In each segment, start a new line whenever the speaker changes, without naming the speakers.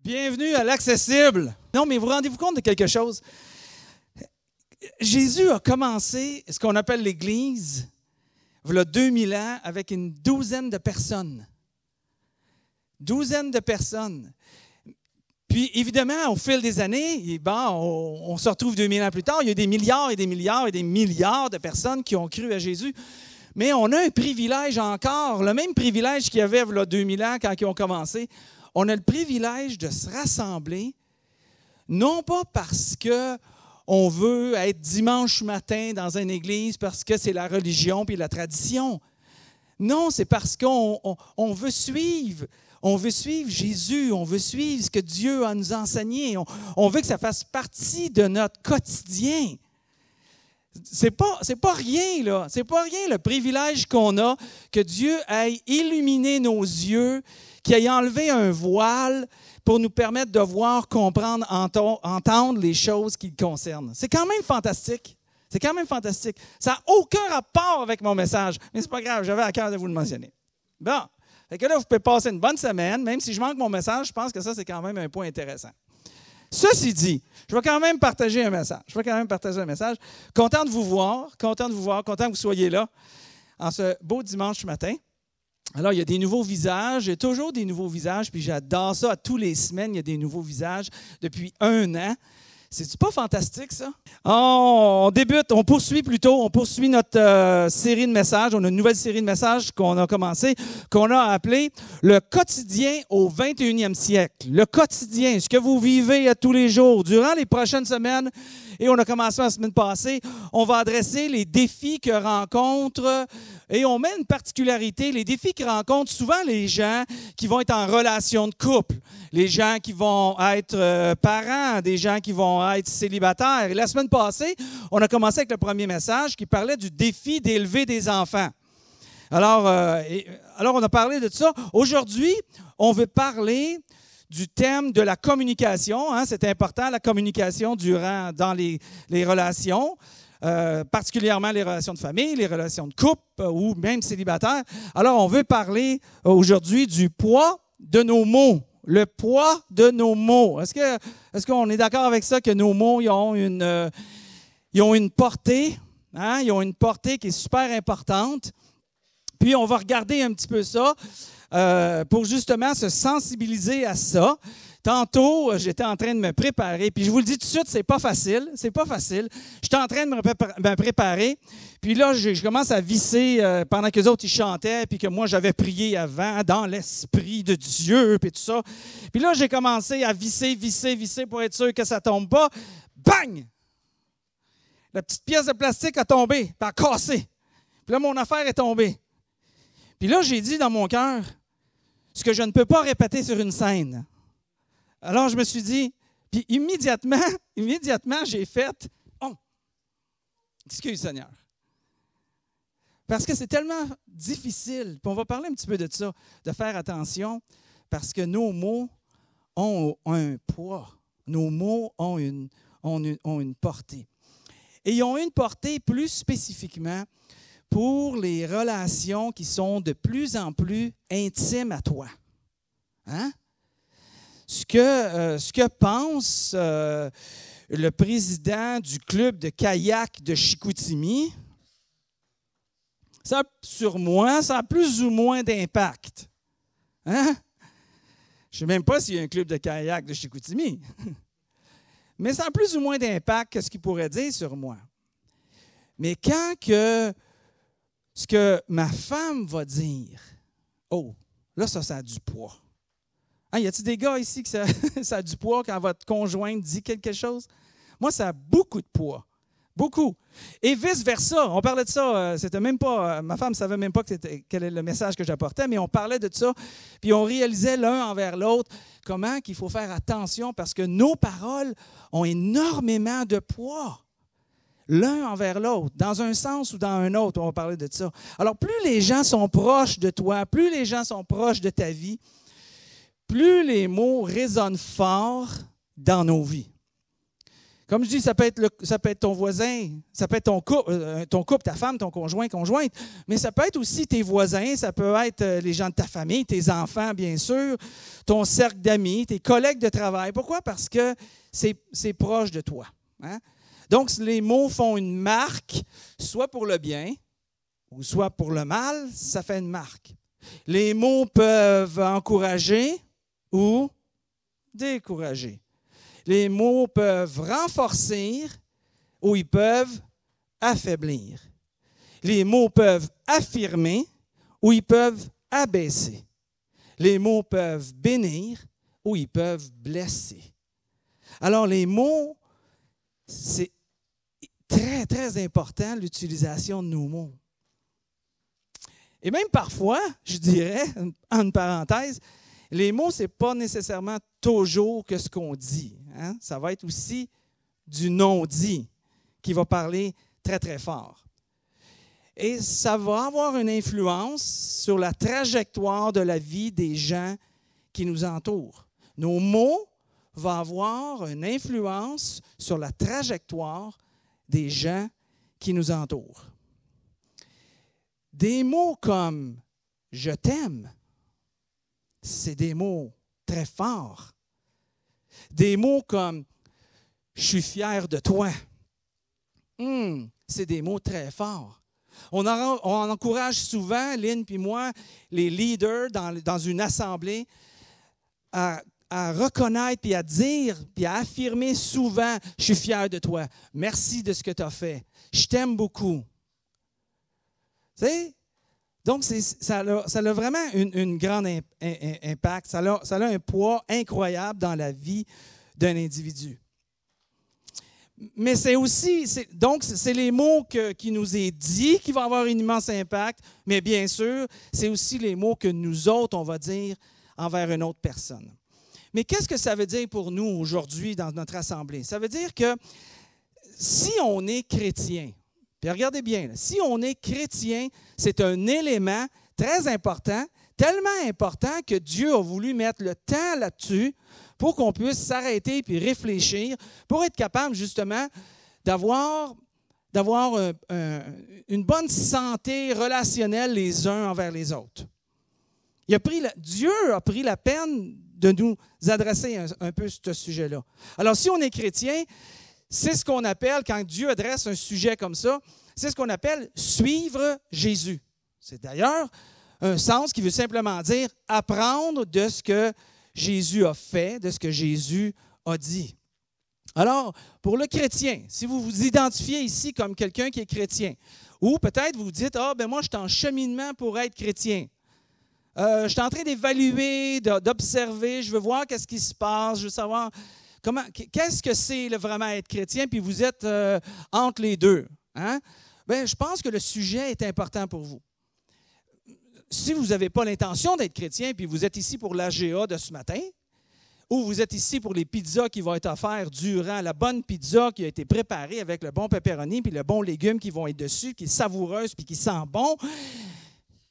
Bienvenue à l'Accessible. Non, mais vous rendez-vous compte de quelque chose? Jésus a commencé ce qu'on appelle l'Église, il y a 2000 ans, avec une douzaine de personnes. Douzaine de personnes. Puis, évidemment, au fil des années, on se retrouve 2000 ans plus tard, il y a des milliards et des milliards et des milliards de personnes qui ont cru à Jésus. Mais on a un privilège encore, le même privilège qu'il y avait il y a 2000 ans quand ils ont commencé. On a le privilège de se rassembler, non pas parce qu'on veut être dimanche matin dans une église, parce que c'est la religion puis la tradition. Non, c'est parce qu'on veut suivre. On veut suivre Jésus, on veut suivre ce que Dieu a à nous enseigner. On veut que ça fasse partie de notre quotidien. C'est pas rien, là. C'est pas rien le privilège qu'on a que Dieu ait illuminé nos yeux, qu'il ait enlevé un voile pour nous permettre de voir, comprendre, entendre les choses qui le concernent. C'est quand même fantastique. C'est quand même fantastique. Ça n'a aucun rapport avec mon message, mais c'est pas grave, j'avais à cœur de vous le mentionner. Bon, fait que là, vous pouvez passer une bonne semaine, même si je manque mon message, je pense que ça, c'est quand même un point intéressant. Ceci dit, je vais quand même partager un message. Content de vous voir, content que vous soyez là en ce beau dimanche matin. Alors, il y a des nouveaux visages, il y a toujours des nouveaux visages, puis j'adore ça. À tous les semaines, il y a des nouveaux visages depuis 1 an. C'est-tu pas fantastique, ça? On poursuit notre série de messages. On a une nouvelle série de messages qu'on a commencé, qu'on a appelé « Le quotidien au 21e siècle ». Le quotidien, ce que vous vivez à tous les jours, durant les prochaines semaines, et on a commencé la semaine passée, on va adresser les défis que rencontrent, et on met une particularité, les défis que rencontrent souvent les gens qui vont être en relation de couple, les gens qui vont être parents, des gens qui vont être célibataires. Et la semaine passée, on a commencé avec le premier message qui parlait du défi d'élever des enfants. Alors, on a parlé de ça. Aujourd'hui, on veut parler du thème de la communication. Hein, c'est important, la communication dans les relations, particulièrement les relations de famille, les relations de couple ou même célibataires. Alors, on veut parler aujourd'hui du poids de nos mots. Le poids de nos mots. Est-ce qu'on est d'accord avec ça, que nos mots ils ont une portée, hein? Ils ont une portée qui est super importante. Puis, on va regarder un petit peu ça pour justement se sensibiliser à ça. Tantôt, j'étais en train de me préparer, puis je vous le dis tout de suite, c'est pas facile. J'étais en train de me préparer, puis là, je commence à visser pendant que les autres, ils chantaient, puis que moi, j'avais prié avant, dans l'Esprit de Dieu, puis tout ça. Puis là, j'ai commencé à visser pour être sûr que ça tombe pas. Bang! La petite pièce de plastique a tombé, puis a cassé. Puis là, mon affaire est tombée. Puis là, j'ai dit dans mon cœur, ce que je ne peux pas répéter sur une scène. Alors, je me suis dit, puis immédiatement, j'ai fait, oh, excuse Seigneur. Parce que c'est tellement difficile, puis on va parler un petit peu de ça, de faire attention, parce que nos mots ont un poids. Nos mots ont une portée. Et ils ont une portée plus spécifiquement pour les relations qui sont de plus en plus intimes à toi. Hein? Ce que pense le président du club de kayak de Chicoutimi, sur moi, ça a plus ou moins d'impact. Hein? Je ne sais même pas s'il y a un club de kayak de Chicoutimi. Mais ça a plus ou moins d'impact que ce qu'il pourrait dire sur moi. Mais quand ce que ma femme va dire, oh, là, ça a du poids. Hein, y a-t-il des gars ici que ça a du poids quand votre conjointe dit quelque chose? Moi, ça a beaucoup de poids. Beaucoup. Et vice-versa. On parlait de ça. C'était même pas. Ma femme ne savait même pas quel est le message que j'apportais, mais on parlait de ça. Puis on réalisait l'un envers l'autre comment qu'il faut faire attention parce que nos paroles ont énormément de poids. L'un envers l'autre, dans un sens ou dans un autre, on va parler de ça. Alors, plus les gens sont proches de toi, plus les gens sont proches de ta vie, plus les mots résonnent fort dans nos vies. Comme je dis, ça peut être ton voisin, ça peut être ton couple, ta femme, ton conjoint, conjointe, mais ça peut être aussi tes voisins, ça peut être les gens de ta famille, tes enfants, bien sûr, ton cercle d'amis, tes collègues de travail. Pourquoi? Parce que c'est proche de toi. Hein? Donc, les mots font une marque, soit pour le bien ou soit pour le mal, ça fait une marque. Les mots peuvent encourager ou décourager. Les mots peuvent renforcer ou ils peuvent affaiblir. Les mots peuvent affirmer ou ils peuvent abaisser. Les mots peuvent bénir ou ils peuvent blesser. Alors, les mots, c'est très, très important, l'utilisation de nos mots. Et même parfois, je dirais, en parenthèse, les mots, ce n'est pas nécessairement toujours que ce qu'on dit. Hein? Ça va être aussi du non-dit qui va parler très, très fort. Et ça va avoir une influence sur la trajectoire de la vie des gens qui nous entourent. Nos mots vont avoir une influence sur la trajectoire des gens qui nous entourent. Des mots comme « je t'aime », c'est des mots très forts. Des mots comme « je suis fier de toi », c'est des mots très forts. On encourage souvent, Lynn puis moi, les leaders dans une assemblée à reconnaître, puis à dire, puis à affirmer souvent « je suis fier de toi, merci de ce que tu as fait, je t'aime beaucoup ». Tu sais? Donc, ça a vraiment un grand impact. Ça a un poids incroyable dans la vie d'un individu. Mais c'est aussi, c'est les mots qui nous est dit qui vont avoir un immense impact, mais bien sûr, c'est aussi les mots que nous autres, on va dire envers une autre personne. Mais qu'est-ce que ça veut dire pour nous aujourd'hui dans notre assemblée? Ça veut dire que si on est chrétien, puis regardez bien, là, si on est chrétien, c'est un élément très important, tellement important que Dieu a voulu mettre le temps là-dessus pour qu'on puisse s'arrêter puis réfléchir, pour être capable justement d'avoir une bonne santé relationnelle les uns envers les autres. Dieu a pris la peine de nous adresser un peu ce sujet-là. Alors, si on est chrétien, c'est ce qu'on appelle, quand Dieu adresse un sujet comme ça, c'est ce qu'on appelle suivre Jésus. C'est d'ailleurs un sens qui veut simplement dire apprendre de ce que Jésus a fait, de ce que Jésus a dit. Alors, pour le chrétien, si vous vous identifiez ici comme quelqu'un qui est chrétien, ou peut-être vous vous dites, moi je suis en cheminement pour être chrétien. Je suis en train d'évaluer, d'observer, je veux voir qu'est-ce qui se passe, je veux savoir qu'est-ce que c'est vraiment être chrétien, puis vous êtes entre les deux. Hein? Bien, je pense que le sujet est important pour vous. Si vous n'avez pas l'intention d'être chrétien, puis vous êtes ici pour l'AGA de ce matin, ou vous êtes ici pour les pizzas qui vont être offertes durant la bonne pizza qui a été préparée avec le bon pepperoni, puis le bon légume qui vont être dessus, qui est savoureuse, puis qui sent bon.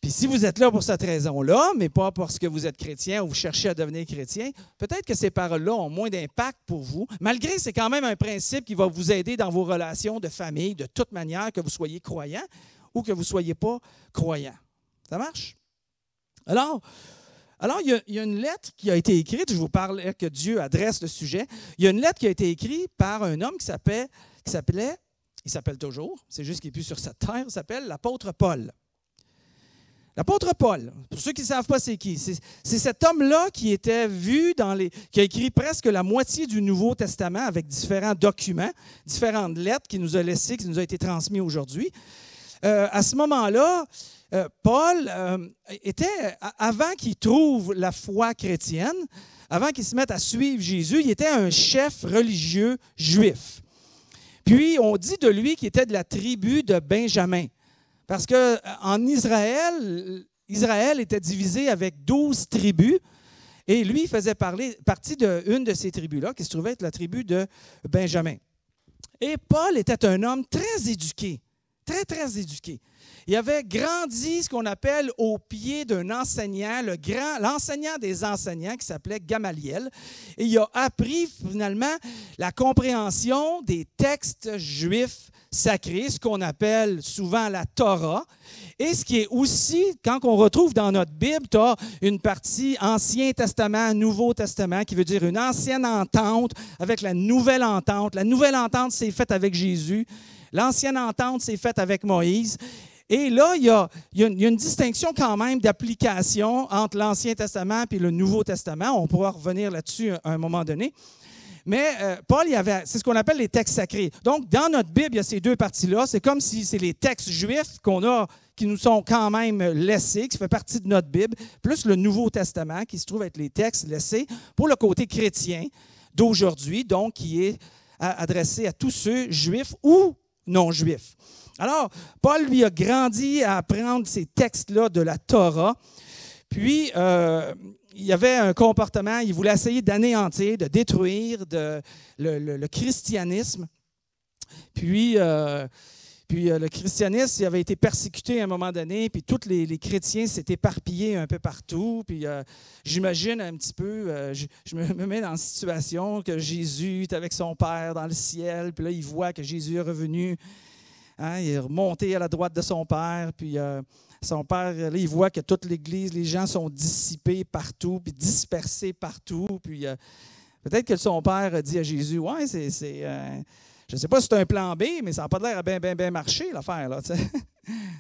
Puis si vous êtes là pour cette raison-là, mais pas parce que vous êtes chrétien ou vous cherchez à devenir chrétien, peut-être que ces paroles-là ont moins d'impact pour vous, malgré c'est quand même un principe qui va vous aider dans vos relations de famille, de toute manière, que vous soyez croyant ou que vous ne soyez pas croyant. Ça marche? Alors il y a une lettre qui a été écrite, je vous parlais que Dieu adresse le sujet, il y a une lettre qui a été écrite par un homme qui s'appelle, il s'appelle toujours, c'est juste qu'il n'est plus sur cette terre, il s'appelle l'apôtre Paul. L'apôtre Paul, pour ceux qui ne savent pas c'est qui, c'est cet homme-là qui était vu qui a écrit presque la moitié du Nouveau Testament avec différents documents, différentes lettres qu'il nous a laissées, qui nous a été transmises aujourd'hui. À ce moment-là, Paul était, avant qu'il trouve la foi chrétienne, avant qu'il se mette à suivre Jésus, il était un chef religieux juif. Puis, on dit de lui qu'il était de la tribu de Benjamin. Parce qu'en Israël était divisé avec 12 tribus et lui, il faisait partie d'une de ces tribus-là, qui se trouvait être la tribu de Benjamin. Et Paul était un homme très éduqué, très, très éduqué. Il avait grandi, ce qu'on appelle, au pied d'un enseignant, l'enseignant des enseignants qui s'appelait Gamaliel. Et il a appris finalement la compréhension des textes juifs sacrés, ce qu'on appelle souvent la Torah. Et ce qui est aussi, quand on retrouve dans notre Bible, tu as une partie Ancien Testament, Nouveau Testament, qui veut dire une ancienne entente avec la Nouvelle Entente. La Nouvelle Entente, c'est faite avec Jésus. L'ancienne entente, c'est faite avec Moïse. Et là, il y a une distinction quand même d'application entre l'Ancien Testament et le Nouveau Testament. On pourra revenir là-dessus à un moment donné. Mais Paul, c'est ce qu'on appelle les textes sacrés. Donc, dans notre Bible, il y a ces deux parties-là. C'est comme si c'est les textes juifs qu'on a, qui nous sont quand même laissés, qui fait partie de notre Bible, plus le Nouveau Testament, qui se trouve être les textes laissés pour le côté chrétien d'aujourd'hui, donc qui est adressé à tous ceux juifs ou non-juifs. Alors, Paul, lui, a grandi à apprendre ces textes-là de la Torah. Puis, il y avait un comportement, il voulait essayer d'anéantir, de détruire le christianisme. Puis, le christianisme, il avait été persécuté à un moment donné, puis tous les chrétiens s'étaient éparpillés un peu partout. Puis, j'imagine un petit peu, je me mets dans la situation que Jésus est avec son Père dans le ciel, puis là, il voit que Jésus est revenu. Hein, il est remonté à la droite de son Père, puis son Père, là, il voit que toute l'Église, les gens sont dissipés partout, puis dispersés partout. Puis peut-être que son Père a dit à Jésus, « Ouais, je ne sais pas si c'est un plan B, mais ça n'a pas l'air à bien marcher, l'affaire.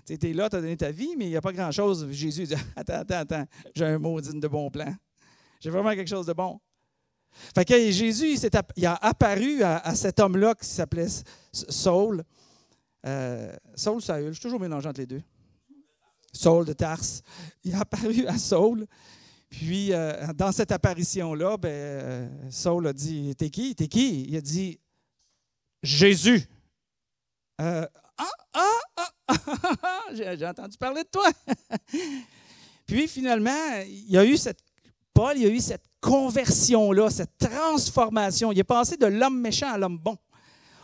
Tu es là, tu as donné ta vie, mais il n'y a pas grand-chose. » Jésus dit, « Attends, j'ai un mot digne de bon plan. J'ai vraiment quelque chose de bon. » Fait que Jésus, il a apparu à cet homme-là qui s'appelait Saul. Saul, Saül, je suis toujours mélangeant entre les deux. Saul de Tarse. Il a apparu à Saul. Puis, dans cette apparition-là, Saul a dit, T'es qui? Il a dit, Jésus. J'ai entendu parler de toi. Puis, finalement, Paul, il a eu cette conversion-là, cette transformation. Il est passé de l'homme méchant à l'homme bon.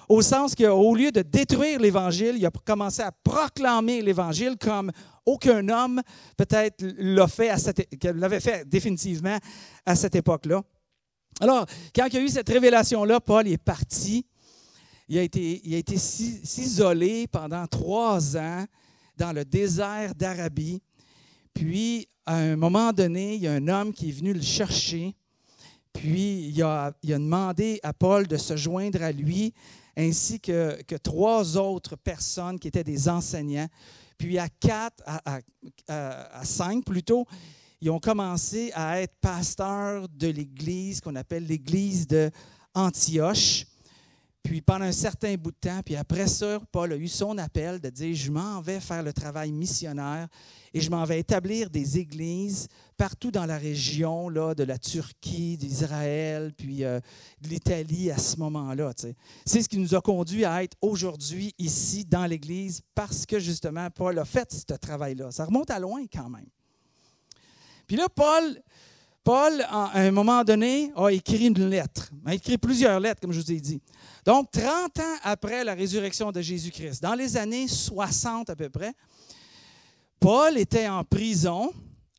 Au sens qu'au lieu de détruire l'Évangile, il a commencé à proclamer l'Évangile comme aucun homme peut-être l'avait fait définitivement à cette époque-là. Alors, quand il y a eu cette révélation-là, Paul est parti. Il a été s'isoler pendant 3 ans dans le désert d'Arabie. Puis, à un moment donné, il y a un homme qui est venu le chercher. Puis, il a demandé à Paul de se joindre à lui, ainsi que 3 autres personnes qui étaient des enseignants. Puis à 5 plutôt, ils ont commencé à être pasteurs de l'Église qu'on appelle l'Église d'Antioche. Puis pendant un certain bout de temps, puis après ça, Paul a eu son appel de dire « Je m'en vais faire le travail missionnaire et je m'en vais établir des églises partout dans la région là, de la Turquie, d'Israël, puis de l'Italie à ce moment-là. » C'est ce qui nous a conduit à être aujourd'hui ici dans l'Église parce que justement, Paul a fait ce travail-là. Ça remonte à loin quand même. Puis là, Paul, à un moment donné, a écrit une lettre. Il a écrit plusieurs lettres, comme je vous ai dit. Donc, 30 ans après la résurrection de Jésus-Christ, dans les années 60 à peu près, Paul était en prison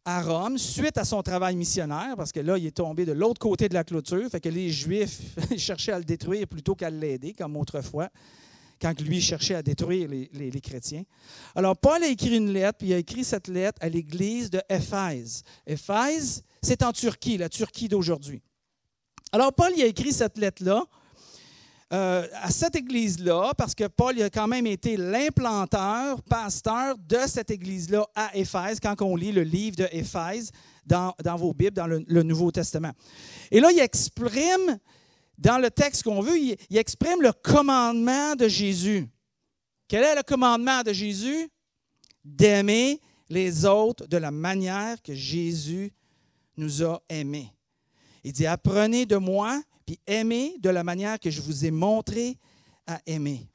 à Rome suite à son travail missionnaire, parce que là, il est tombé de l'autre côté de la clôture, fait que les Juifs cherchaient à le détruire plutôt qu'à l'aider, comme autrefois, quand lui cherchait à détruire les chrétiens. Alors, Paul a écrit une lettre, puis il a écrit cette lettre à l'église de Éphèse. Éphèse, c'est en Turquie, la Turquie d'aujourd'hui. Alors, Paul il a écrit cette lettre-là à cette église-là, parce que Paul a quand même été l'implanteur, pasteur de cette église-là à Éphèse, quand on lit le livre de Éphèse dans vos Bibles, dans le Nouveau Testament. Et là, il exprime, dans le texte qu'on veut, il exprime le commandement de Jésus. Quel est le commandement de Jésus? D'aimer les autres de la manière que Jésus nous a aimés. Il dit, apprenez de moi, puis aimez de la manière que je vous ai montré à aimer.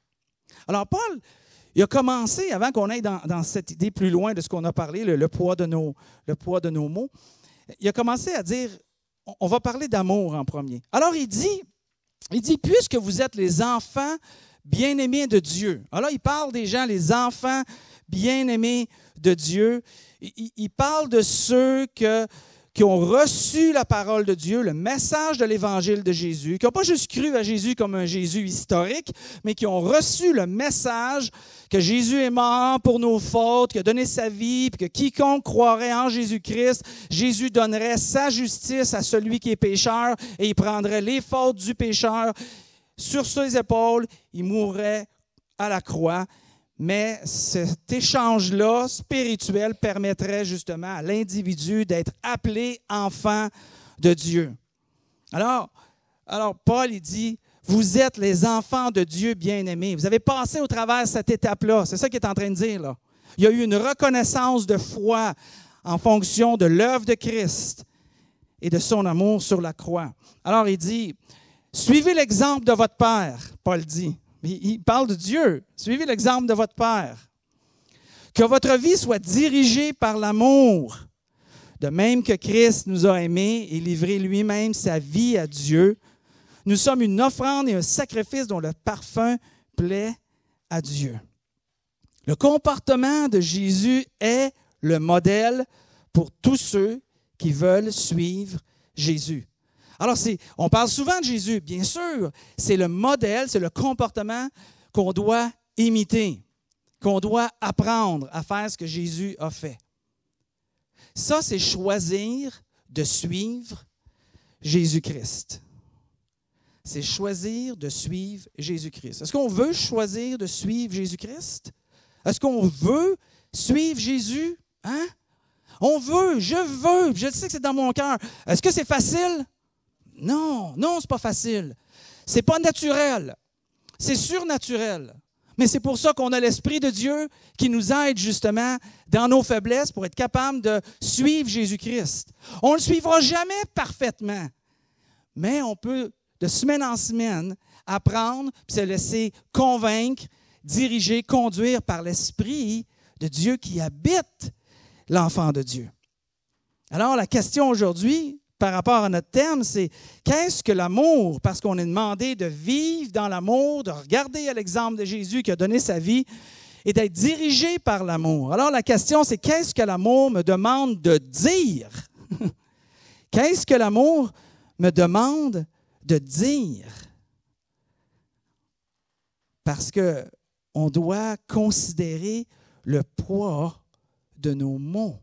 Alors, Paul, il a commencé, avant qu'on aille dans cette idée plus loin de ce qu'on a parlé, le poids de nos mots, il a commencé à dire, on va parler d'amour en premier. Alors, il dit, puisque vous êtes les enfants bien-aimés de Dieu. Alors là, il parle des gens, les enfants bien-aimés de Dieu. Il parle de ceux qui ont reçu la parole de Dieu, le message de l'Évangile de Jésus, qui n'ont pas juste cru à Jésus comme un Jésus historique, mais qui ont reçu le message que Jésus est mort pour nos fautes, qu'il a donné sa vie, puis que quiconque croirait en Jésus-Christ, Jésus donnerait sa justice à celui qui est pécheur et il prendrait les fautes du pécheur sur ses épaules, il mourrait à la croix. Mais cet échange-là spirituel permettrait justement à l'individu d'être appelé enfant de Dieu. Alors Paul, il dit, vous êtes les enfants de Dieu bien-aimés. Vous avez passé au travers cette étape-là. C'est ça qu'il est en train de dire, là. Il y a eu une reconnaissance de foi en fonction de l'œuvre de Christ et de son amour sur la croix. Alors, il dit, suivez l'exemple de votre Père, Paul dit. Il parle de Dieu. Suivez l'exemple de votre Père. Que votre vie soit dirigée par l'amour, de même que Christ nous a aimés et livré lui-même sa vie à Dieu. Nous sommes une offrande et un sacrifice dont le parfum plaît à Dieu. Le comportement de Jésus est le modèle pour tous ceux qui veulent suivre Jésus. Alors, on parle souvent de Jésus, bien sûr, c'est le modèle, c'est le comportement qu'on doit imiter, qu'on doit apprendre à faire ce que Jésus a fait. Ça, c'est choisir de suivre Jésus-Christ. C'est choisir de suivre Jésus-Christ. Est-ce qu'on veut choisir de suivre Jésus-Christ? Est-ce qu'on veut suivre Jésus? Hein? On veut, je sais que c'est dans mon cœur. Est-ce que c'est facile? Non, c'est pas facile. C'est pas naturel. C'est surnaturel. Mais c'est pour ça qu'on a l'Esprit de Dieu qui nous aide justement dans nos faiblesses pour être capable de suivre Jésus-Christ. On ne le suivra jamais parfaitement, mais on peut, de semaine en semaine, apprendre puis se laisser convaincre, diriger, conduire par l'Esprit de Dieu qui habite l'enfant de Dieu. Alors, la question aujourd'hui, par rapport à notre thème, c'est qu'est-ce que l'amour? Parce qu'on est demandé de vivre dans l'amour, de regarder à l'exemple de Jésus qui a donné sa vie et d'être dirigé par l'amour. Alors la question, c'est qu'est-ce que l'amour me demande de dire? Qu'est-ce que l'amour me demande de dire? Parce qu'on doit considérer le poids de nos mots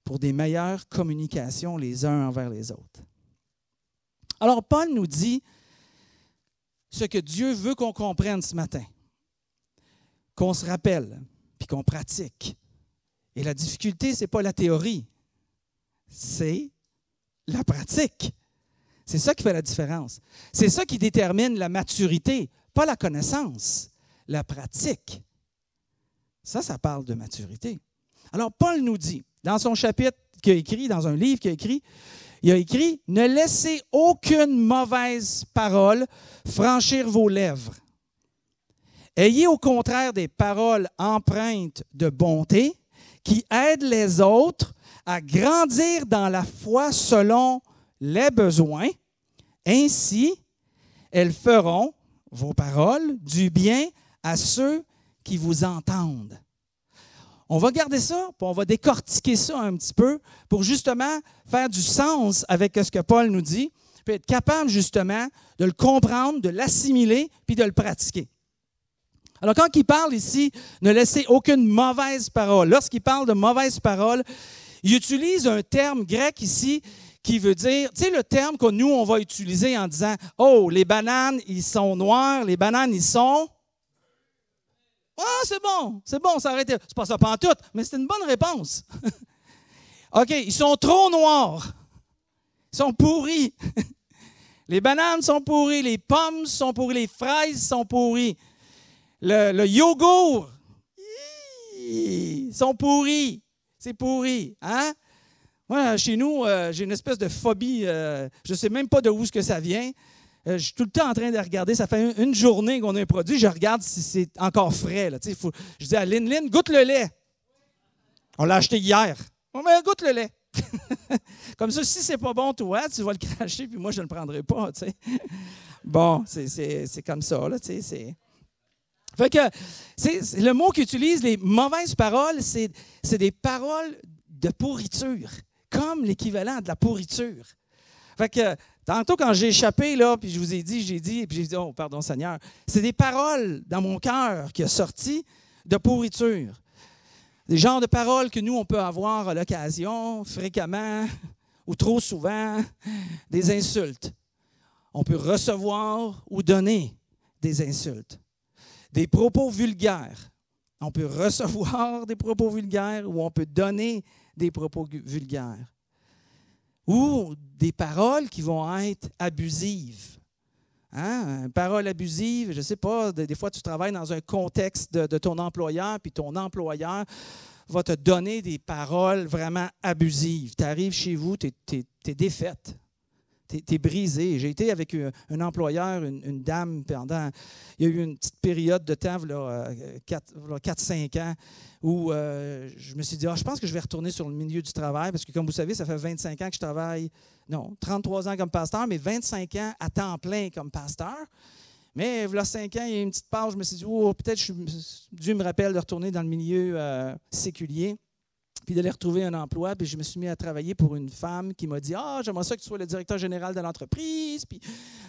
pour des meilleures communications les uns envers les autres. Alors, Paul nous dit ce que Dieu veut qu'on comprenne ce matin, qu'on se rappelle, puis qu'on pratique. Et la difficulté, ce n'est pas la théorie, c'est la pratique. C'est ça qui fait la différence. C'est ça qui détermine la maturité, pas la connaissance, la pratique. Ça parle de maturité. Alors, Paul nous dit, dans son chapitre qu'il a écrit, dans un livre qu'il a écrit, il a écrit « Ne laissez aucune mauvaise parole franchir vos lèvres. Ayez au contraire des paroles empreintes de bonté qui aident les autres à grandir dans la foi selon les besoins. Ainsi, elles feront, vos paroles, du bien à ceux qui vous entendent. » On va garder ça, puis on va décortiquer ça un petit peu pour justement faire du sens avec ce que Paul nous dit, puis être capable justement de le comprendre, de l'assimiler, puis de le pratiquer. Alors quand il parle ici, ne laissez aucune mauvaise parole. Lorsqu'il parle de mauvaise parole, il utilise un terme grec ici qui veut dire, tu sais le terme que nous, on va utiliser en disant « Oh, les bananes, ils sont noires, les bananes, ils sont... » Ah, c'est bon, ça arrête. C'est pas ça pantoute, mais c'est une bonne réponse. OK, ils sont trop noirs. Ils sont pourris. Les bananes sont pourries, les pommes sont pourries, les fraises sont pourries. Le yogourt, ils sont pourris. C'est pourri. Hein? Moi, chez nous, j'ai une espèce de phobie. Je ne sais même pas d'où ça vient. Je suis tout le temps en train de regarder. Ça fait une journée qu'on a un produit. Je regarde si c'est encore frais. Là. Je dis à Lynn, goûte le lait. On l'a acheté hier. Oh, mais goûte le lait. Comme ça, si c'est pas bon, toi, tu vas le cracher, puis moi, je ne le prendrai pas. T'sais. Bon, c'est comme ça, là, tu sais, c'est... Fait que, le mot qu'utilisent les mauvaises paroles, c'est des paroles de pourriture, comme l'équivalent de la pourriture. Fait que, tantôt, quand j'ai échappé, là, puis je vous ai dit, puis j'ai dit, oh, pardon, Seigneur, c'est des paroles dans mon cœur qui sont sorties de pourriture. Des genres de paroles que nous, on peut avoir à l'occasion, fréquemment ou trop souvent, des insultes. On peut recevoir ou donner des insultes. Des propos vulgaires. On peut recevoir des propos vulgaires ou on peut donner des propos vulgaires. Ou des paroles qui vont être abusives. Hein? Une parole abusive, je ne sais pas, des fois tu travailles dans un contexte de ton employeur, puis ton employeur va te donner des paroles vraiment abusives. Tu arrives chez vous, tu es défaite. Tu es brisé. J'ai été avec un employeur, une dame, pendant... Il y a eu une petite période de temps, 4-5 ans, où je me suis dit, je pense que je vais retourner sur le milieu du travail, parce que comme vous savez, ça fait 25 ans que je travaille, 33 ans comme pasteur, mais 25 ans à temps plein comme pasteur. Mais il y a 5 ans, il y a une petite pause, je me suis dit, peut-être Dieu me rappelle de retourner dans le milieu séculier, puis d'aller retrouver un emploi. Puis je me suis mis à travailler pour une femme qui m'a dit, j'aimerais ça que tu sois le directeur général de l'entreprise. Puis,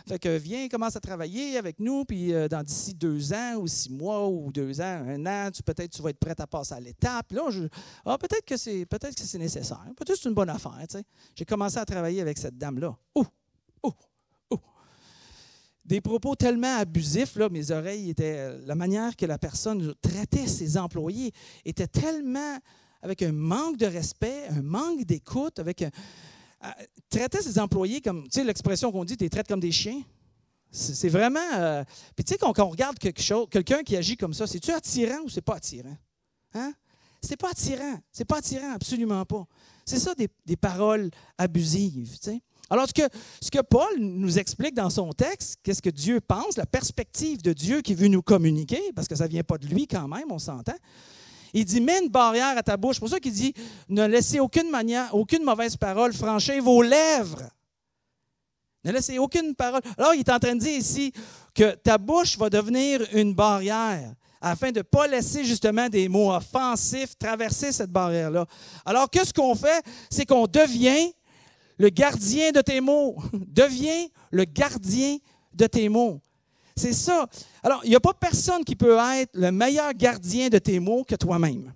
fait que viens, commence à travailler avec nous. Puis d'ici 2 ans ou 6 mois ou 2 ans, 1 an, peut-être tu vas être prête à passer à l'étape. Là, peut-être que c'est nécessaire. Peut-être que c'est une bonne affaire. Tu sais. J'ai commencé à travailler avec cette dame-là. Des propos tellement abusifs, là, mes oreilles étaient... La manière que la personne traitait ses employés était tellement... avec un manque de respect, un manque d'écoute, traitait ses employés comme, tu sais, l'expression qu'on dit, tu les traites comme des chiens. C'est vraiment... Puis tu sais, quand on regarde quelqu'un qui agit comme ça, c'est-tu attirant ou c'est pas attirant? Hein? C'est pas attirant. C'est pas attirant, absolument pas. C'est ça, des paroles abusives, tu sais. Alors, ce que Paul nous explique dans son texte, qu'est-ce que Dieu pense, la perspective de Dieu qui veut nous communiquer, parce que ça ne vient pas de lui quand même, on s'entend. Il dit, mets une barrière à ta bouche. C'est pour ça qu'il dit, ne laissez aucune mauvaise parole franchir vos lèvres. Ne laissez aucune parole. Alors, il est en train de dire ici que ta bouche va devenir une barrière afin de ne pas laisser justement des mots offensifs traverser cette barrière-là. Alors, qu'est-ce qu'on fait? C'est qu'on devient le gardien de tes mots. Deviens le gardien de tes mots. C'est ça. Alors, il n'y a pas personne qui peut être le meilleur gardien de tes mots que toi-même.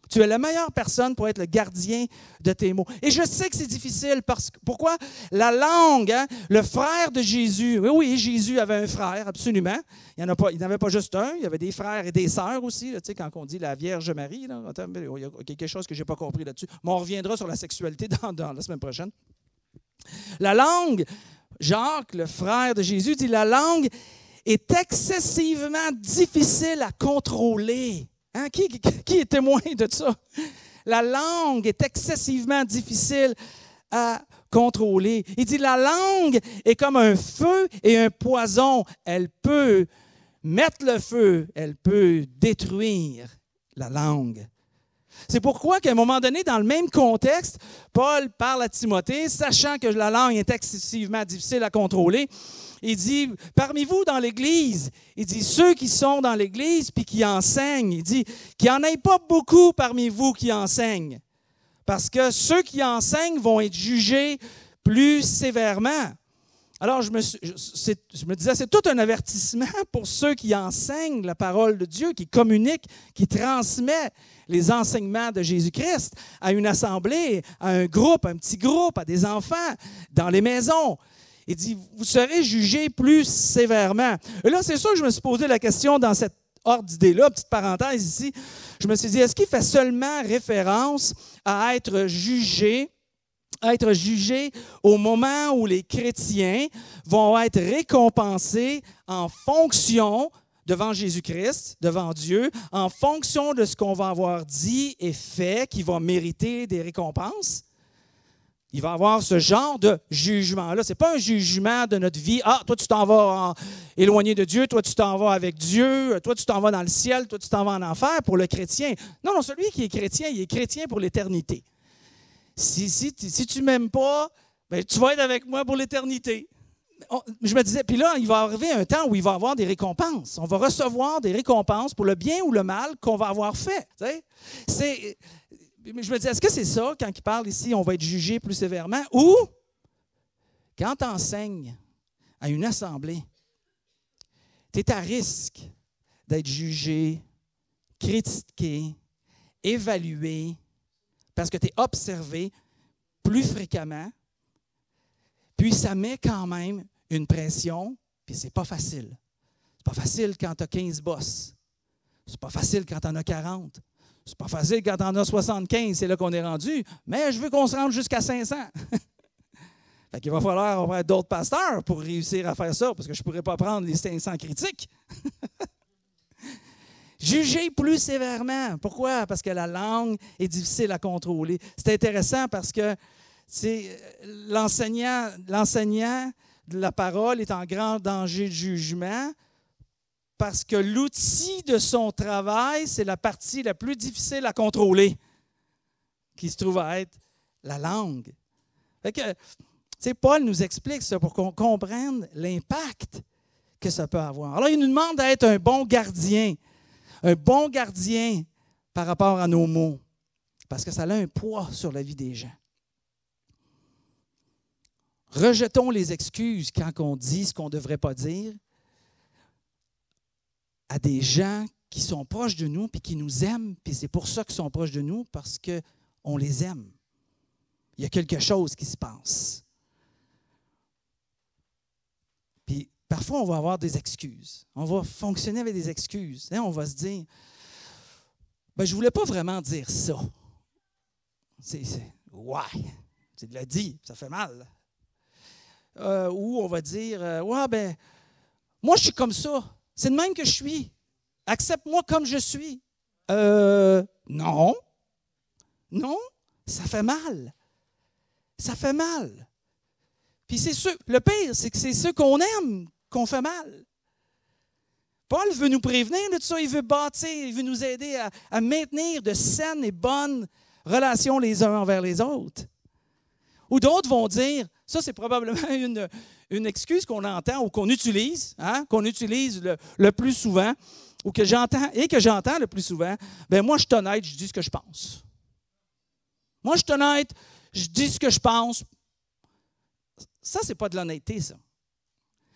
Tu es la meilleure personne pour être le gardien de tes mots. Et je sais que c'est difficile. Pourquoi? La langue, hein, le frère de Jésus. Oui, Jésus avait un frère, absolument. Il n'avait pas juste un. Il y avait des frères et des sœurs aussi. Là, tu sais, quand on dit la Vierge Marie, là, il y a quelque chose que je n'ai pas compris là-dessus. Mais on reviendra sur la sexualité dans la semaine prochaine. La langue, Jacques, le frère de Jésus, dit la langue est excessivement difficile à contrôler. Hein? Qui est témoin de ça? La langue est excessivement difficile à contrôler. Il dit la langue est comme un feu et un poison. Elle peut mettre le feu, elle peut détruire la langue. C'est pourquoi qu'à un moment donné, dans le même contexte, Paul parle à Timothée, sachant que la langue est excessivement difficile à contrôler. Il dit, parmi vous dans l'Église, il dit, ceux qui sont dans l'Église puis qui enseignent, il dit, qu'il n'y en ait pas beaucoup parmi vous qui enseignent. Parce que ceux qui enseignent vont être jugés plus sévèrement. Alors, je me disais, c'est tout un avertissement pour ceux qui enseignent la parole de Dieu, qui communiquent, qui transmettent les enseignements de Jésus-Christ à une assemblée, à un groupe, un petit groupe, à des enfants, dans les maisons. Il dit, vous serez jugés plus sévèrement. Et là, c'est sûr que je me suis posé la question dans cette ordre d'idée-là, petite parenthèse ici. Je me suis dit, est-ce qu'il fait seulement référence à être jugé au moment où les chrétiens vont être récompensés en fonction, devant Jésus-Christ, devant Dieu, en fonction de ce qu'on va avoir dit et fait, qui va mériter des récompenses? Il va y avoir ce genre de jugement-là. Ce n'est pas un jugement de notre vie. Ah, toi, tu t'en vas éloigné de Dieu. Toi, tu t'en vas avec Dieu. Toi, tu t'en vas dans le ciel. Toi, tu t'en vas en enfer pour le chrétien. Non, celui qui est chrétien, il est chrétien pour l'éternité. Si tu ne m'aimes pas, ben, tu vas être avec moi pour l'éternité. je me disais, puis là, il va arriver un temps où il va y avoir des récompenses. On va recevoir des récompenses pour le bien ou le mal qu'on va avoir fait. Je me disais, est-ce que c'est ça, quand il parle ici, on va être jugé plus sévèrement? Ou, quand tu enseignes à une assemblée, tu es à risque d'être jugé, critiqué, évalué, parce que tu es observé plus fréquemment. Puis ça met quand même une pression, puis c'est pas facile. C'est pas facile quand tu as 15 boss. C'est pas facile quand tu en as 40. C'est pas facile quand tu en as 75, c'est là qu'on est rendu. Mais je veux qu'on se rende jusqu'à 500. Fait qu'il va falloir avoir d'autres pasteurs pour réussir à faire ça, parce que je ne pourrais pas prendre les 500 critiques. Juger plus sévèrement. Pourquoi? Parce que la langue est difficile à contrôler. C'est intéressant parce que l'enseignant de la parole est en grand danger de jugement parce que l'outil de son travail, c'est la partie la plus difficile à contrôler, qui se trouve à être la langue. Fait que, Paul nous explique ça pour qu'on comprenne l'impact que ça peut avoir. Alors, il nous demande d'être un bon gardien par rapport à nos mots, parce que ça a un poids sur la vie des gens. Rejetons les excuses quand on dit ce qu'on ne devrait pas dire à des gens qui sont proches de nous puis qui nous aiment, puis c'est pour ça qu'ils sont proches de nous, parce qu'on les aime. Il y a quelque chose qui se passe. Puis parfois, on va avoir des excuses. On va fonctionner avec des excuses. On va se dire, je ne voulais pas vraiment dire ça. Ouais, tu l'as dit, ça fait mal. Ou on va dire, moi, je suis comme ça. C'est de même que je suis. Accepte-moi comme je suis. Non, ça fait mal. Ça fait mal. Puis le pire, c'est que c'est ceux qu'on aime qu'on fait mal. Paul veut nous prévenir de tout ça. Il veut bâtir, il veut nous aider à maintenir de saines et bonnes relations les uns envers les autres. Ou d'autres vont dire, ça c'est probablement une excuse qu'on entend ou qu'on utilise le plus souvent, ou que j'entends le plus souvent, moi je suis honnête, je dis ce que je pense. Moi je suis honnête, je dis ce que je pense. Ça, c'est pas de l'honnêteté, ça.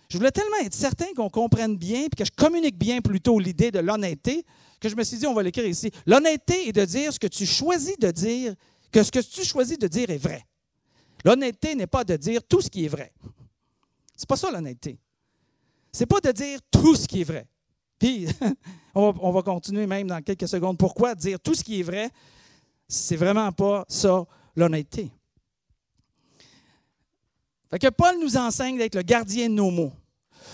Je voulais tellement être certain qu'on comprenne bien et que je communique bien plutôt l'idée de l'honnêteté que je me suis dit, on va l'écrire ici. L'honnêteté est de dire ce que tu choisis de dire, que ce que tu choisis de dire est vrai. L'honnêteté n'est pas de dire tout ce qui est vrai. C'est pas ça l'honnêteté. C'est pas de dire tout ce qui est vrai. Puis, on va continuer même dans quelques secondes. Pourquoi dire tout ce qui est vrai? C'est vraiment pas ça l'honnêteté. Fait que Paul nous enseigne d'être le gardien de nos mots.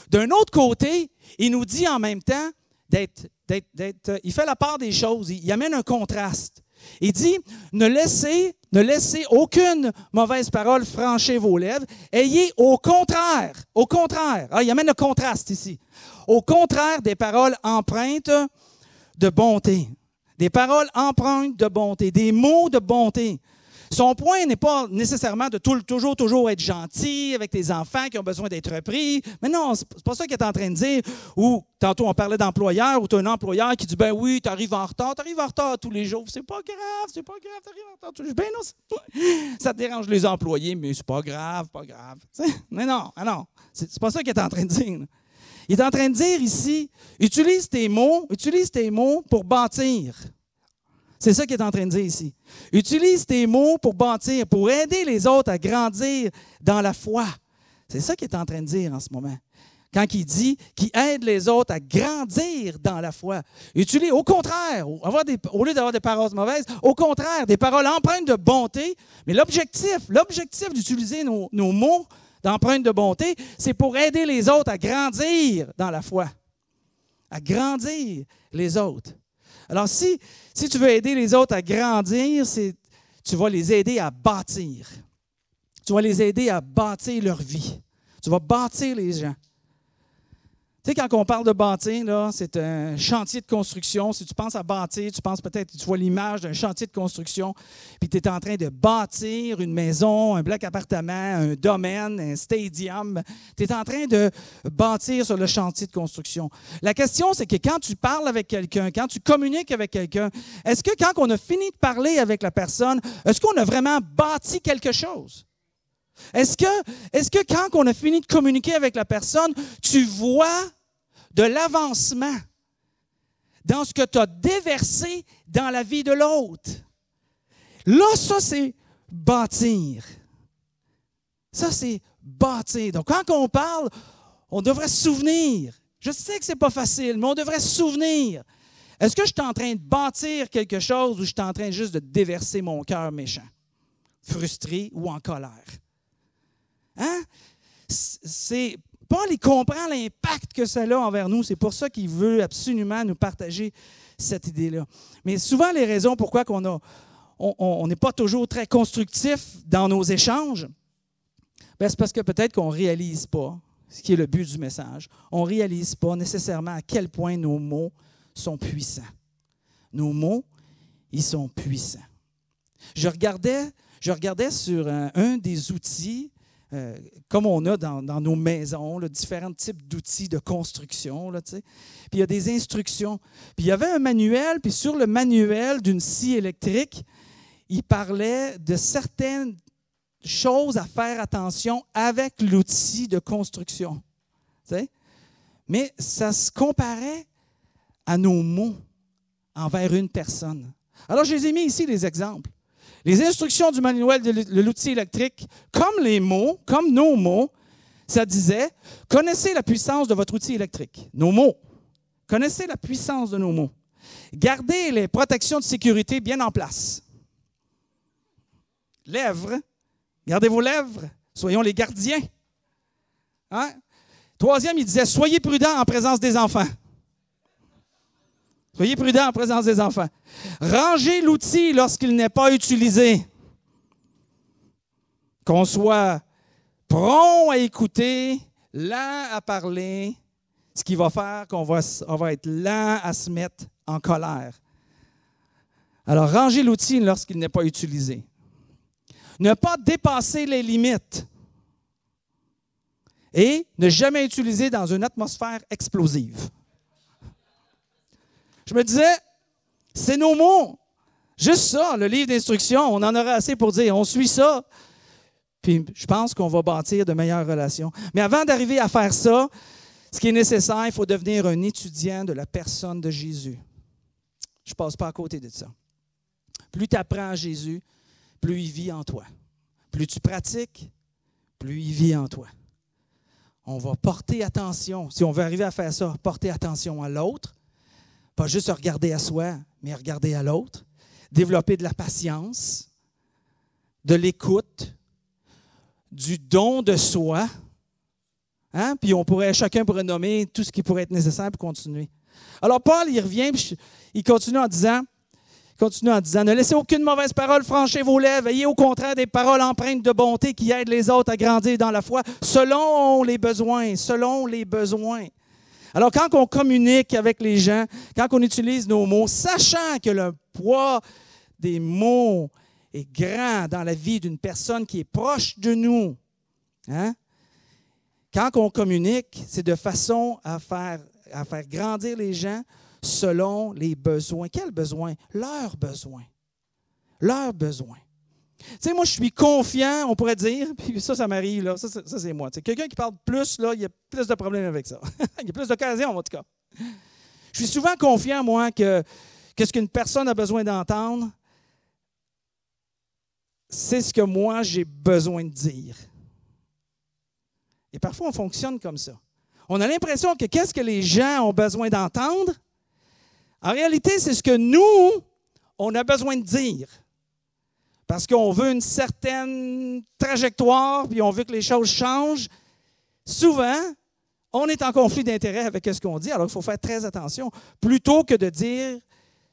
D'un autre côté, il nous dit en même temps il fait la part des choses, il amène un contraste. Il dit, ne laissez aucune mauvaise parole franchir vos lèvres, ayez au contraire, il amène le contraste ici, au contraire des paroles empreintes de bonté. Des paroles empreintes de bonté, des mots de bonté. Son point n'est pas nécessairement de toujours être gentil avec tes enfants qui ont besoin d'être repris. Mais non, c'est pas ça qu'il est en train de dire. Ou, tantôt, on parlait d'employeur, ou tu as un employeur qui dit, oui, tu arrives en retard tous les jours. C'est pas grave, tu arrives en retard tous les jours. Non, ça te dérange les employés, mais c'est pas grave. Mais non, c'est pas ça qu'il est en train de dire. Il est en train de dire ici, utilise tes mots pour bâtir. C'est ça qu'il est en train de dire ici. Utilise tes mots pour bâtir, pour aider les autres à grandir dans la foi. C'est ça qu'il est en train de dire en ce moment. Quand il dit qu'il aide les autres à grandir dans la foi. Utilise, au contraire, au lieu d'avoir des paroles mauvaises, au contraire, des paroles empreintes de bonté. Mais l'objectif d'utiliser nos mots d'empreintes de bonté, c'est pour aider les autres à grandir dans la foi. À grandir les autres. Alors, si tu veux aider les autres à grandir, tu vas les aider à bâtir. Tu vas les aider à bâtir leur vie. Tu vas bâtir les gens. Tu sais, quand on parle de bâtir, là, c'est un chantier de construction. Si tu penses à bâtir, tu penses peut-être, tu vois l'image d'un chantier de construction, puis tu es en train de bâtir une maison, un bloc appartement, un domaine, un stadium. Tu es en train de bâtir sur le chantier de construction. La question, c'est que quand tu parles avec quelqu'un, quand tu communiques avec quelqu'un, est-ce que quand on a fini de parler avec la personne, est-ce qu'on a vraiment bâti quelque chose? Est-ce que quand on a fini de communiquer avec la personne, tu vois de l'avancement dans ce que tu as déversé dans la vie de l'autre? Là, ça, c'est bâtir. Ça, c'est bâtir. Donc, quand on parle, on devrait se souvenir. Je sais que ce n'est pas facile, mais on devrait se souvenir. Est-ce que je suis en train de bâtir quelque chose ou je suis en train juste de déverser mon cœur méchant, frustré ou en colère? Hein? Paul, il comprend l'impact que ça a envers nous. C'est pour ça qu'il veut absolument nous partager cette idée-là. Mais souvent, les raisons pourquoi on n'est pas toujours très constructif dans nos échanges, c'est parce que peut-être qu'on ne réalise pas ce qui est le but du message. On ne réalise pas nécessairement à quel point nos mots sont puissants. Nos mots, ils sont puissants. Je regardais sur un des outils comme on a dans nos maisons, là, différents types d'outils de construction. Là, puis il y a des instructions. Puis il y avait un manuel, puis sur le manuel d'une scie électrique, il parlait de certaines choses à faire attention avec l'outil de construction. T'sais? Mais ça se comparait à nos mots envers une personne. Alors, je les ai mis ici, les exemples. Les instructions du manuel de l'outil électrique, comme les mots, comme nos mots, ça disait « Connaissez la puissance de votre outil électrique. » Nos mots. Connaissez la puissance de nos mots. Gardez les protections de sécurité bien en place. Lèvres. Gardez vos lèvres. Soyons les gardiens. Hein? Troisième, il disait « Soyez prudents en présence des enfants. » Soyez prudents en présence des enfants. Rangez l'outil lorsqu'il n'est pas utilisé. Qu'on soit prompt à écouter, lent à parler, ce qui va faire qu'on va être lent à se mettre en colère. Alors, rangez l'outil lorsqu'il n'est pas utilisé. Ne pas dépasser les limites. Et ne jamais utiliser dans une atmosphère explosive. Je me disais, c'est nos mots. Juste ça, le livre d'instructions, on en aura assez pour dire, on suit ça. Puis je pense qu'on va bâtir de meilleures relations. Mais avant d'arriver à faire ça, ce qui est nécessaire, il faut devenir un étudiant de la personne de Jésus. Je ne passe pas à côté de ça. Plus tu apprends à Jésus, plus il vit en toi. Plus tu pratiques, plus il vit en toi. On va porter attention, si on veut arriver à faire ça, porter attention à l'autre. Pas juste regarder à soi, mais regarder à l'autre. Développer de la patience, de l'écoute, du don de soi. Hein? Puis chacun pourrait nommer tout ce qui pourrait être nécessaire pour continuer. Alors Paul, il revient, puis il continue en disant, ne laissez aucune mauvaise parole franchir vos lèvres, ayez au contraire des paroles empreintes de bonté qui aident les autres à grandir dans la foi, selon les besoins. Alors, quand on communique avec les gens, quand on utilise nos mots, sachant que le poids des mots est grand dans la vie d'une personne qui est proche de nous, hein? Quand on communique, c'est de façon à faire grandir les gens selon les besoins. Quels besoins? Leurs besoins. Leurs besoins. Tu sais, moi, je suis confiant, on pourrait dire, puis ça m'arrive, là, ça c'est moi. Tu sais, quelqu'un qui parle plus, là, il y a plus de problèmes avec ça. Il y a plus d'occasions, en tout cas. Je suis souvent confiant, moi, que ce qu'une personne a besoin d'entendre, c'est ce que moi, j'ai besoin de dire. Et parfois, on fonctionne comme ça. On a l'impression que qu'est-ce que les gens ont besoin d'entendre, en réalité, c'est ce que nous, on a besoin de dire. Parce qu'on veut une certaine trajectoire, puis on veut que les choses changent. Souvent, on est en conflit d'intérêts avec ce qu'on dit, alors il faut faire très attention, plutôt que de dire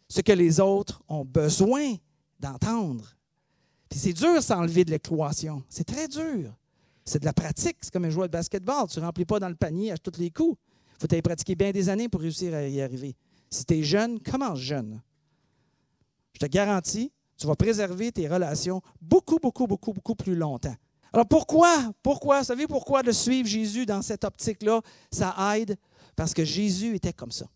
ce que les autres ont besoin d'entendre. Puis c'est dur de s'enlever de l'équation. C'est très dur. C'est de la pratique. C'est comme un joueur de basketball. Tu ne remplis pas dans le panier à tous les coups. Il faut aller pratiquer bien des années pour réussir à y arriver. Si tu es jeune, commence jeune. Je te garantis, tu vas préserver tes relations beaucoup plus longtemps. Alors pourquoi? Vous savez pourquoi de suivre Jésus dans cette optique-là, ça aide? Parce que Jésus était comme ça.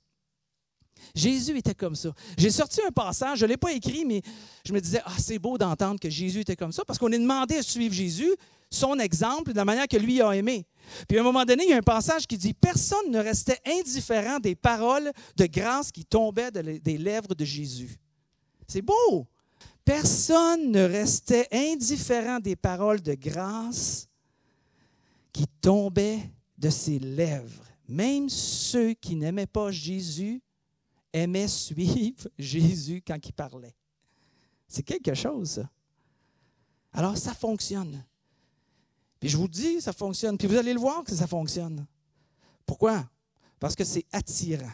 Jésus était comme ça. J'ai sorti un passage, je ne l'ai pas écrit, mais je me disais, c'est beau d'entendre que Jésus était comme ça, parce qu'on est demandé à suivre Jésus, son exemple, de la manière que lui a aimé. Puis à un moment donné, il y a un passage qui dit, personne ne restait indifférent des paroles de grâce qui tombaient des lèvres de Jésus. C'est beau! Personne ne restait indifférent des paroles de grâce qui tombaient de ses lèvres. Même ceux qui n'aimaient pas Jésus aimaient suivre Jésus quand il parlait. C'est quelque chose, ça. Alors, ça fonctionne. Puis je vous dis, ça fonctionne. Puis vous allez le voir que ça fonctionne. Pourquoi? Parce que c'est attirant.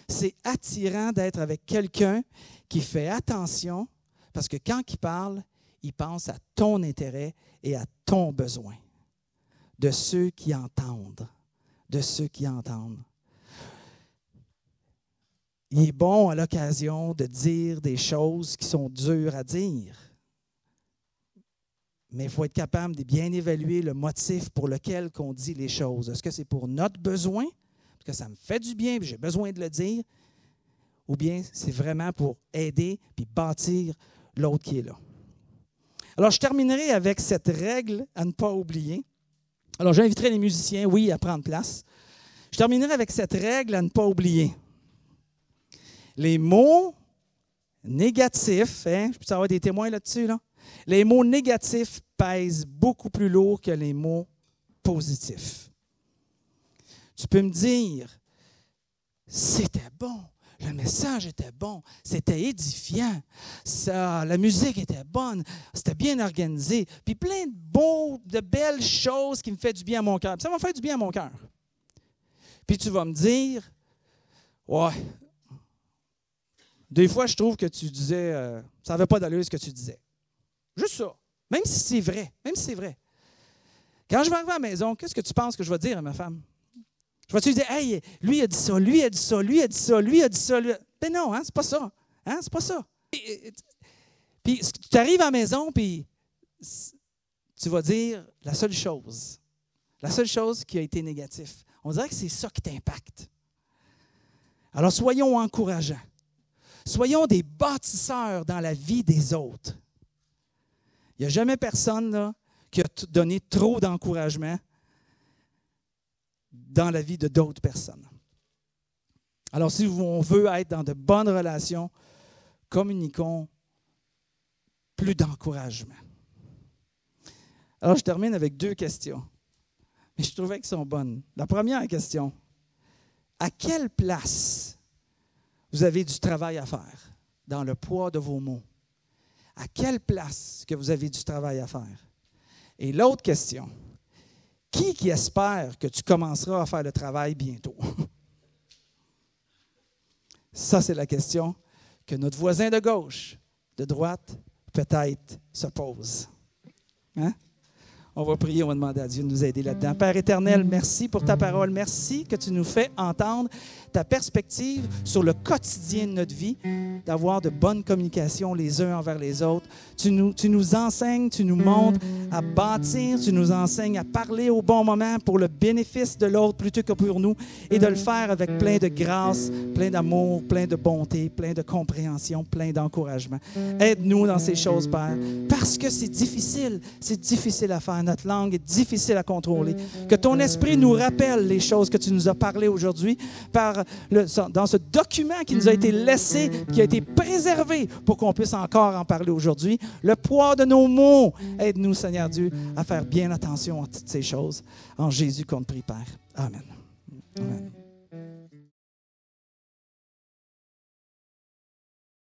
C'est attirant d'être avec quelqu'un qui fait attention, parce que quand il parle, il pense à ton intérêt et à ton besoin. De ceux qui entendent. De ceux qui entendent. Il est bon à l'occasion de dire des choses qui sont dures à dire. Mais il faut être capable de bien évaluer le motif pour lequel on dit les choses. Est-ce que c'est pour notre besoin, parce que ça me fait du bien et j'ai besoin de le dire, ou bien c'est vraiment pour aider et bâtir l'autre qui est là. Alors, je terminerai avec cette règle à ne pas oublier. Alors, j'inviterai les musiciens, oui, à prendre place. Je terminerai avec cette règle à ne pas oublier. Les mots négatifs, je peux avoir des témoins là-dessus, là? Les mots négatifs pèsent beaucoup plus lourd que les mots positifs. Tu peux me dire, c'était bon, le message était bon, c'était édifiant, la musique était bonne, c'était bien organisé, puis plein de belles choses qui me font du bien à mon cœur. Ça m'a fait du bien à mon cœur. Puis tu vas me dire, ouais, des fois je trouve que tu disais, ça n'avait pas d'allure ce que tu disais. Juste ça. Même si c'est vrai. Quand je vais arriver à la maison, qu'est-ce que tu penses que je vais dire à ma femme? Je vais te dire, hey, lui a dit ça, lui a dit ça, lui a dit ça, lui a dit ça. Ben non, c'est pas ça. C'est pas ça. Puis tu arrives à la maison, puis tu vas dire la seule chose qui a été négative. On dirait que c'est ça qui t'impacte. Alors soyons encourageants. Soyons des bâtisseurs dans la vie des autres. Il n'y a jamais personne là, qui a donné trop d'encouragement dans la vie de d'autres personnes. Alors, si on veut être dans de bonnes relations, communiquons plus d'encouragement. Alors, je termine avec 2 questions. Mais je trouvais qu'elles sont bonnes. La première question, à quelle place vous avez du travail à faire dans le poids de vos mots? À quelle place que vous avez du travail à faire? Et l'autre question, qui espère que tu commenceras à faire le travail bientôt? Ça, c'est la question que notre voisin de gauche, de droite, peut-être se pose. Hein? On va prier, on va demander à Dieu de nous aider là-dedans. Père éternel, merci pour ta parole. Merci que tu nous fais entendre ta perspective sur le quotidien de notre vie, d'avoir de bonnes communications les uns envers les autres. Tu nous enseignes, tu nous montres à bâtir, tu nous enseignes à parler au bon moment pour le bénéfice de l'autre plutôt que pour nous et de le faire avec plein de grâce, plein d'amour, plein de bonté, plein de compréhension, plein d'encouragement. Aide-nous dans ces choses, Père, parce que c'est difficile à faire. Notre langue est difficile à contrôler. Que ton esprit nous rappelle les choses que tu nous as parlé aujourd'hui dans ce document qui nous a été laissé, qui a été préservé pour qu'on puisse encore en parler aujourd'hui. Le poids de nos mots. Aide-nous, Seigneur Dieu, à faire bien attention à toutes ces choses. En Jésus qu'on te prie, Père. Amen. Amen.